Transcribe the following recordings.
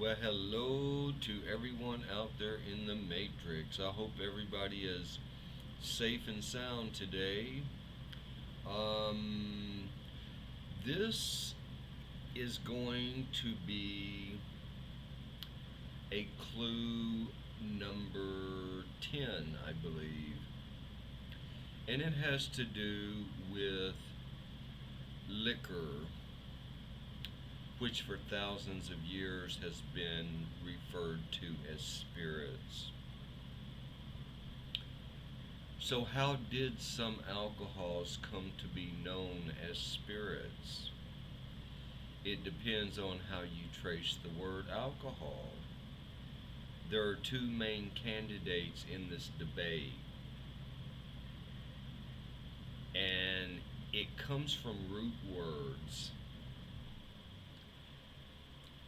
Well, hello to everyone out there in the Matrix. I hope everybody is safe and sound today. Um, this is going to be a clue number 10, I believe. And it has to do with liquor, which for thousands of years has been referred to as spirits. So, how did some alcohols come to be known as spirits? It depends on how you trace the word alcohol. There are two main candidates in this debate, and it comes from root words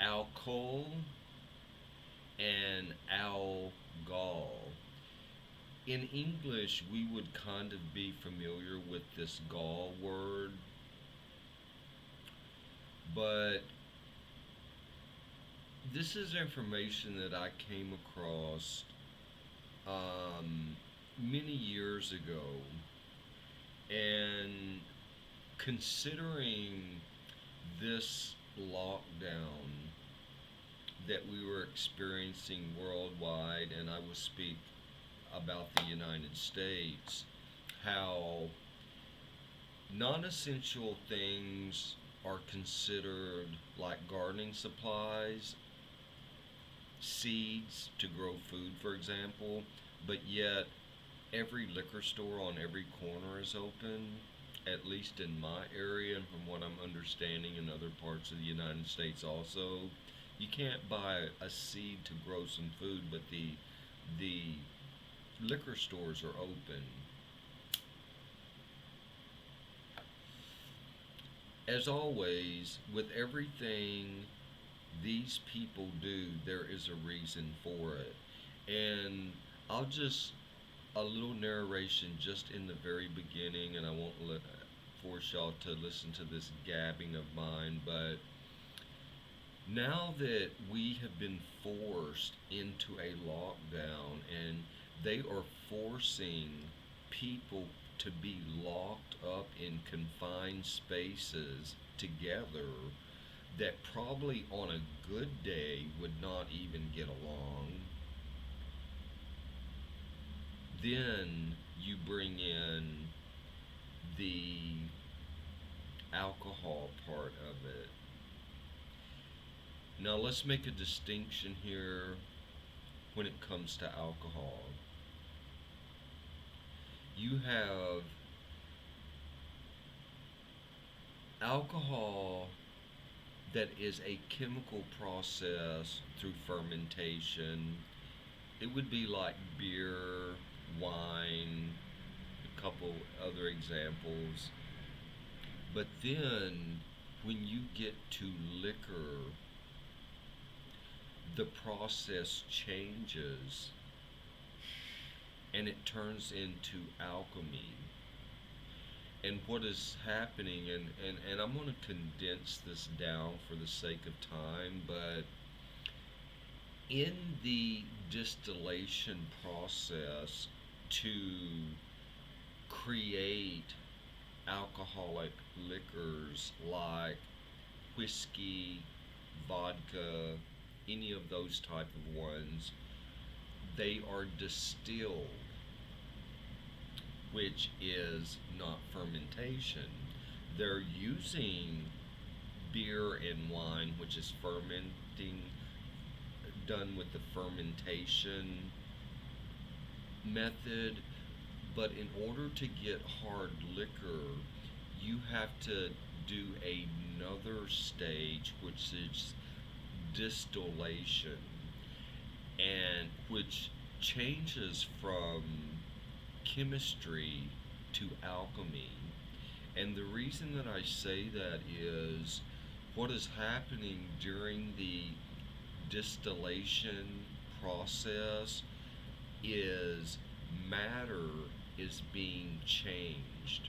alcohol and algol. In English, we would kind of be familiar with this gall word, but this is information that I came across um, many years ago. And considering this lockdown that we were experiencing worldwide, and I will speak about the United States, how non essential things are considered like gardening supplies, seeds to grow food, for example, but yet every liquor store on every corner is open, at least in my area, and from what I'm understanding in other parts of the United States also. You can't buy a seed to grow some food, but the liquor stores are open. As always, with everything these people do, there is a reason for it. And I'll just a little narration just in the very beginning, and I won't force y'all to listen to this gabbing of mine. But now that we have been forced into a lockdown and they are forcing people to be locked up in confined spaces together that probably on a good day would not even get along, then you bring in the alcohol part of it. Now, let's make a distinction here when it comes to alcohol. You have alcohol that is a chemical process through fermentation. It would be like beer, wine, a couple other examples. But then when you get to liquor, the process changes and it turns into alchemy. And what is happening, and I'm going to condense this down for the sake of time, but in the distillation process to create alcoholic liquors like whiskey, vodka, any of those type of ones, they are distilled, which is not fermentation. They're using beer and wine, which is fermenting, done with the fermentation method. But in order to get hard liquor, you have to do another stage, which is distillation, and which changes from chemistry to alchemy. And the reason that I say that is what is happening during the distillation process is matter is being changed.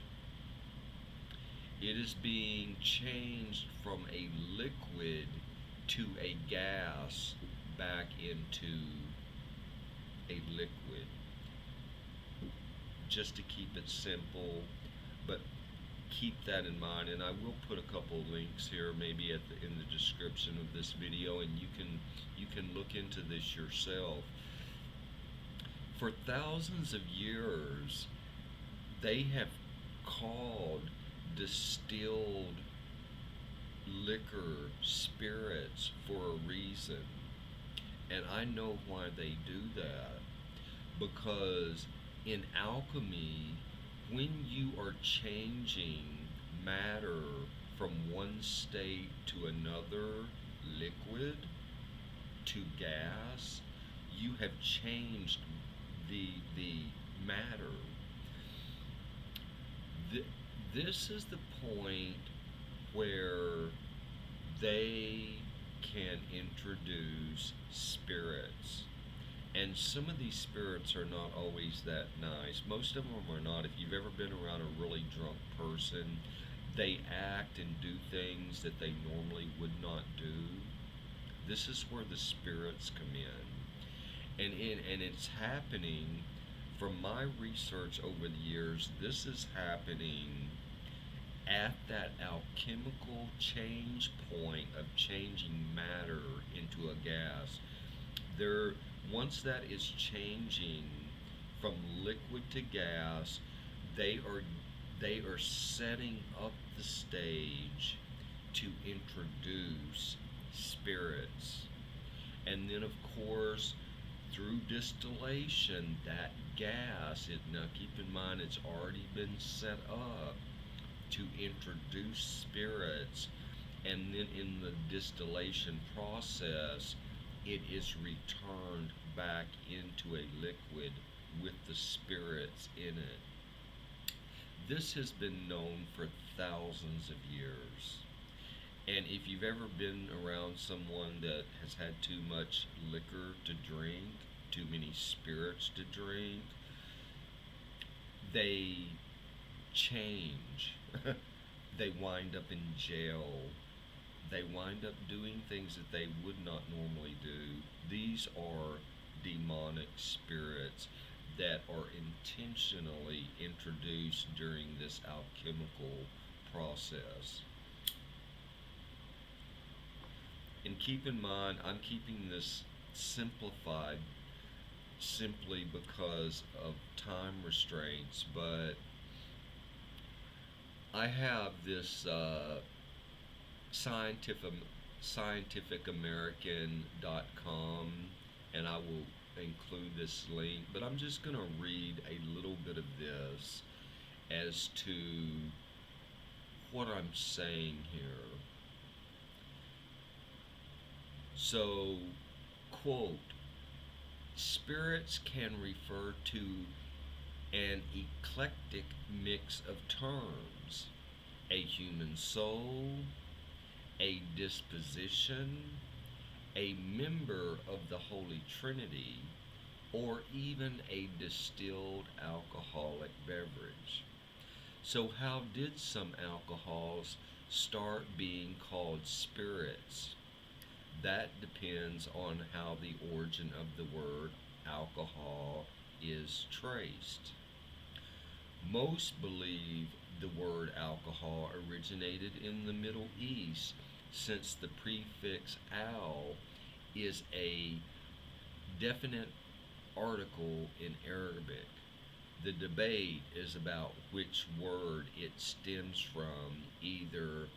It is being changed from a liquid to a gas back into a liquid, just to keep it simple. But keep that in mind, and I will put a couple links here, maybe in the description of this video, and you can look into this yourself. For thousands of years, they have called distilled liquor spirits for a reason. And I know why they do that. Because in alchemy, when you are changing matter from one state to another, liquid to gas, you have changed the matter. This is the point where they can introduce spirits. And some of these spirits are not always that nice. Most of them are not. If you've ever been around a really drunk person, they act and do things that they normally would not do. This is where the spirits come in. And it's happening, from my research over the years, this is happening at that alchemical change point of changing matter into a gas. There, once that is changing from liquid to gas, they are setting up the stage to introduce spirits. And then, of course, through distillation, that gas, now keep in mind it's already been set up to introduce spirits, and then in the distillation process, it is returned back into a liquid with the spirits in it. This has been known for thousands of years. And if you've ever been around someone that has had too much liquor to drink, too many spirits to drink, they change. They wind up in jail. They wind up doing things that they would not normally do. These are demonic spirits that are intentionally introduced during this alchemical process. And keep in mind, I'm keeping this simplified simply because of time restraints, but I have this scientificamerican.com, and I will include this link, but I'm just going to read a little bit of this as to what I'm saying here. So, quote, spirits can refer to an eclectic mix of terms: a human soul, a disposition, a member of the Holy Trinity, or even a distilled alcoholic beverage. So, how did some alcohols start being called spirits? That depends on how the origin of the word alcohol is traced. Most believe the word alcohol originated in the Middle East, since the prefix al is a definite article in Arabic. The debate is about which word it stems from, either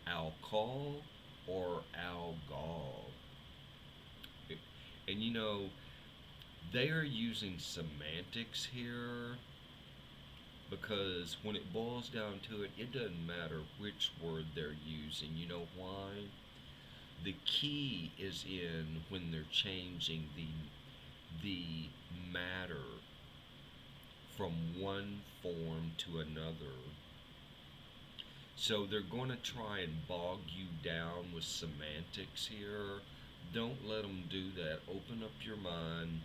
alcohol or alcohol. And they are using semantics here, because when it boils down to it, it doesn't matter which word they're using. You know why? The key is in when they're changing the matter from one form to another. So they're going to try and bog you down with semantics here. Don't let them do that. Open up your mind.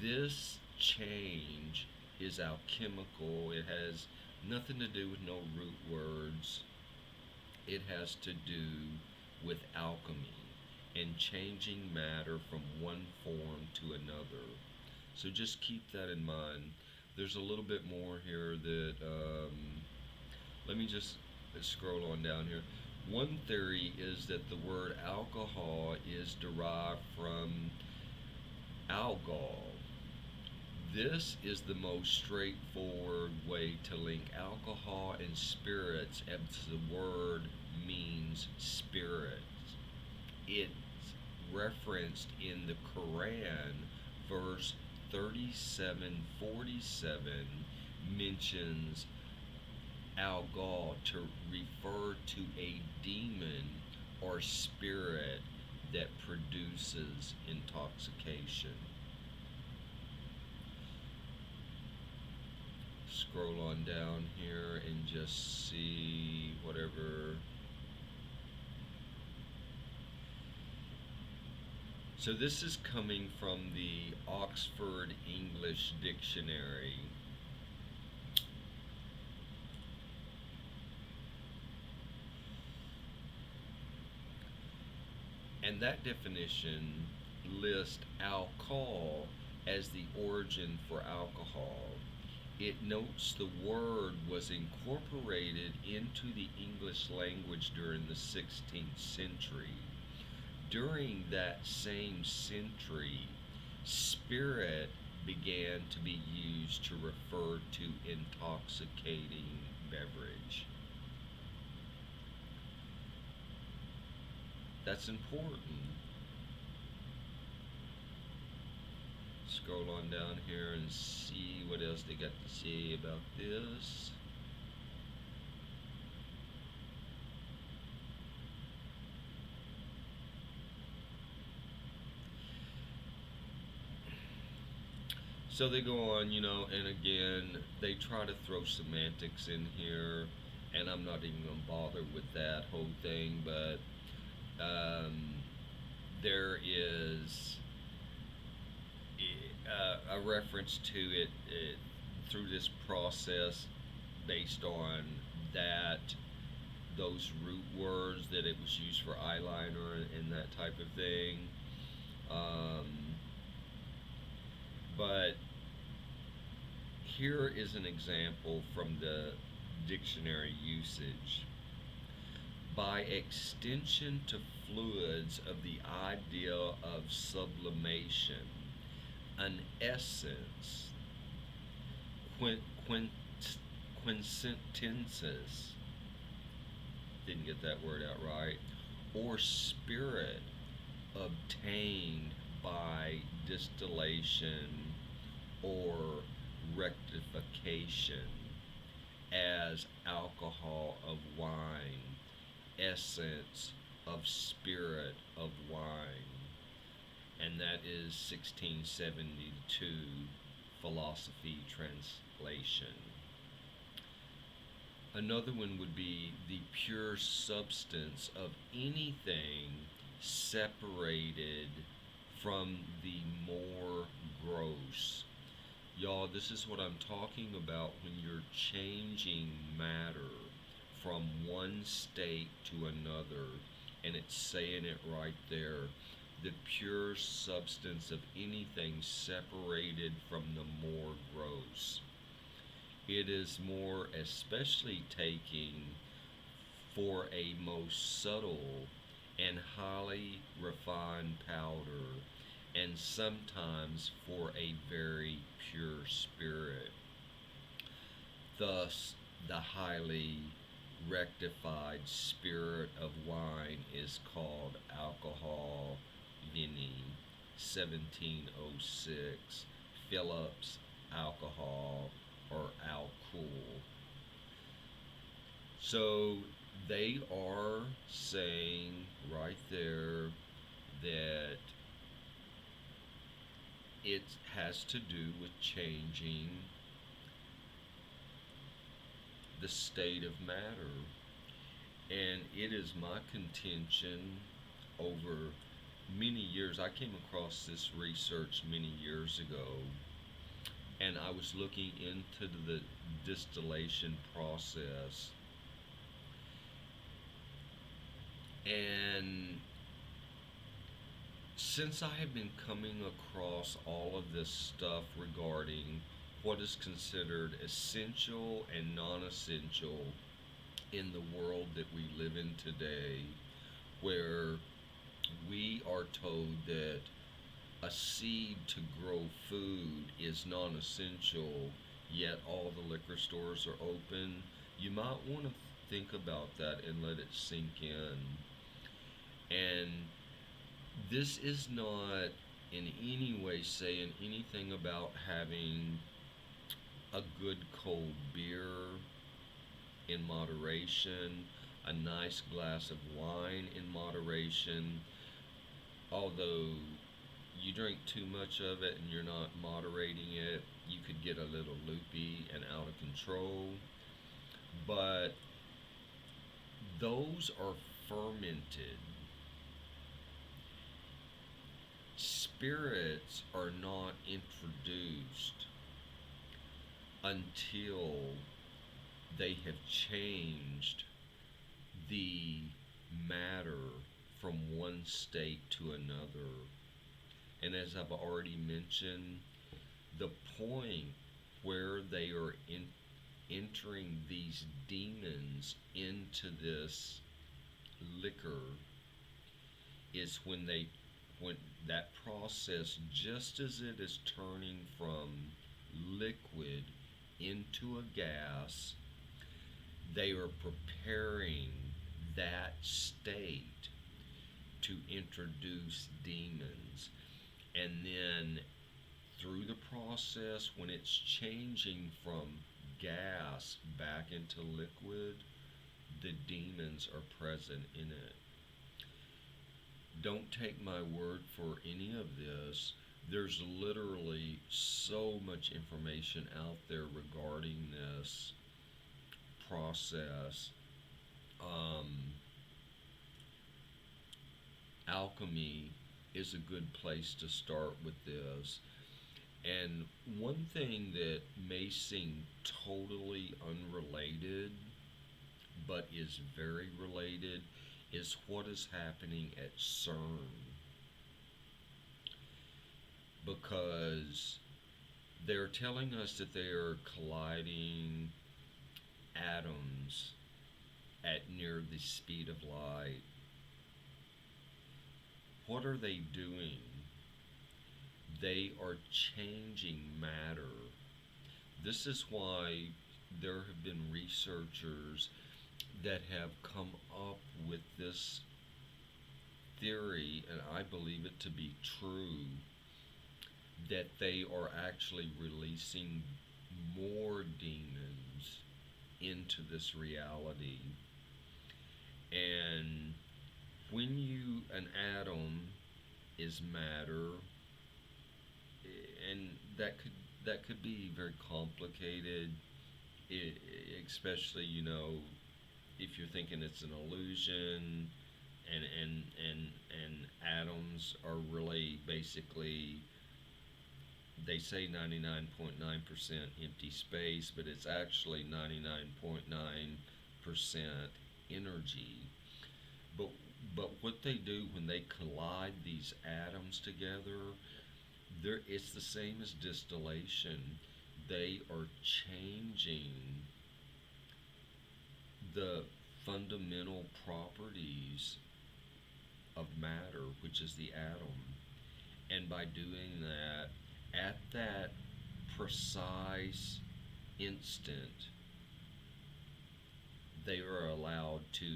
This change is alchemical. It has nothing to do with no root words. It has to do with alchemy. and changing matter from one form to another. So just keep that in mind. There's a little bit more here that, let me just scroll on down here. One theory is that the word alcohol is derived from alcohol. This is the most straightforward way to link alcohol and spirits, as the word means spirit. It's referenced in the Quran, verse 3747 mentions alcohol to refer to a demon or spirit that produces intoxication. Scroll on down here and just see whatever. So this is coming from the Oxford English Dictionary. And that definition lists alcohol as the origin for alcohol. It notes the word was incorporated into the English language during the 16th century. During that same century, spirit began to be used to refer to intoxicating beverage. That's important. Scroll on down here and see what else they got to say about this. So they go on, and again, they try to throw semantics in here, and I'm not even going to bother with that whole thing, but um, there is a reference to it through this process based on that those root words that it was used for eyeliner and that type of thing. Um, but here is an example from the dictionary usage. By extension to fluids of the idea of sublimation, an essence, quint, quint, quintessences, didn't get that word out right, or spirit obtained by distillation or rectification, as alcohol of wine, essence of spirit of wine. And that is 1672 philosophy translation. Another one would be the pure substance of anything separated from the more gross. Y'all, this is what I'm talking about when you're changing matter from one state to another, and it's saying it right there. The pure substance of anything separated from the more gross. It is more especially taking for a most subtle and highly refined powder, and sometimes for a very pure spirit. Thus, the highly rectified spirit of wine is called alcohol vini, 1706, Phillips alcohol or alcohol. So they are saying right there that it has to do with changing the state of matter. And it is my contention over many years. I came across this research many years ago, and I was looking into the distillation process, and since I have been coming across all of this stuff regarding what is considered essential and non essential in the world that we live in today, where we are told that a seed to grow food is non essential, yet all the liquor stores are open, you might want to think about that and let it sink in. And this is not in any way saying anything about having a good cold beer in moderation, a nice glass of wine in moderation, although you drink too much of it and you're not moderating it, you could get a little loopy and out of control. But those are fermented. Spirits are not introduced until they have changed the matter from one state to another. And as I've already mentioned, the point where they are entering these demons into this liquor is when that process, just as it is turning from liquid into a gas, they are preparing that state to introduce demons. And then through the process, when it's changing from gas back into liquid, the demons are present in it. Don't take my word for any of this. There's literally so much information out there regarding this process. Um, Alchemy is a good place to start with this. And one thing that may seem totally unrelated, but is very related, is what is happening at CERN. Because they're telling us that they are colliding atoms at near the speed of light. What are they doing? They are changing matter. This is why there have been researchers that have come up with this theory, and I believe it to be true, that they are actually releasing more demons into this reality. And when an atom is matter, and that could be very complicated, especially if you're thinking it's an illusion, and atoms are really basically, they say 99.9% empty space, but it's actually 99.9% energy. But but what they do when they collide these atoms together, it's the same as distillation. They are changing the fundamental properties of matter, which is the atom. And by doing that, at that precise instant, they are allowed to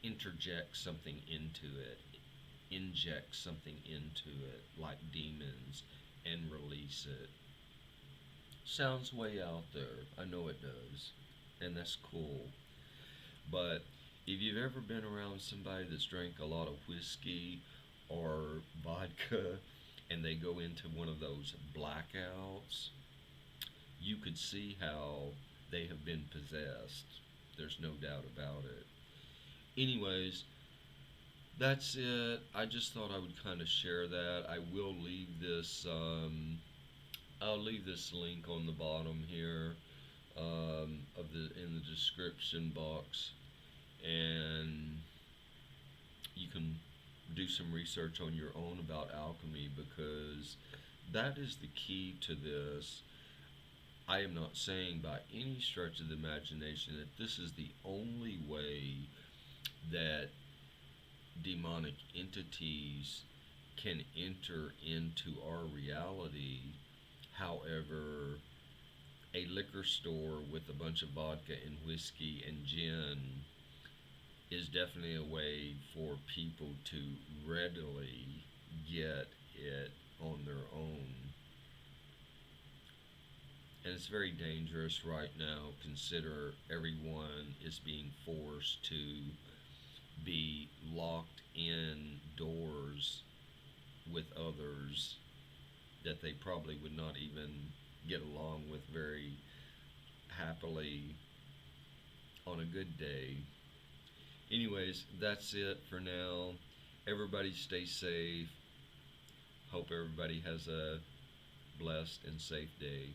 interject something into it, inject something into it, like demons, and release it. Sounds way out there. I know it does. And that's cool. But if you've ever been around somebody that's drank a lot of whiskey or vodka and they go into one of those blackouts, you could see how they have been possessed. There's no doubt about it. Anyways, that's it. I just thought I would kind of share that. I will leave this. I'll leave this link on the bottom here, of the in the description box, and you can do some research on your own about alchemy, because that is the key to this. I am not saying by any stretch of the imagination that this is the only way that demonic entities can enter into our reality. However, a liquor store with a bunch of vodka and whiskey and gin is definitely a way for people to readily get it on their own. And it's very dangerous right now. Consider everyone is being forced to be locked indoors with others that they probably would not even get along with very happily on a good day. Anyways, that's it for now. Everybody stay safe. Hope everybody has a blessed and safe day.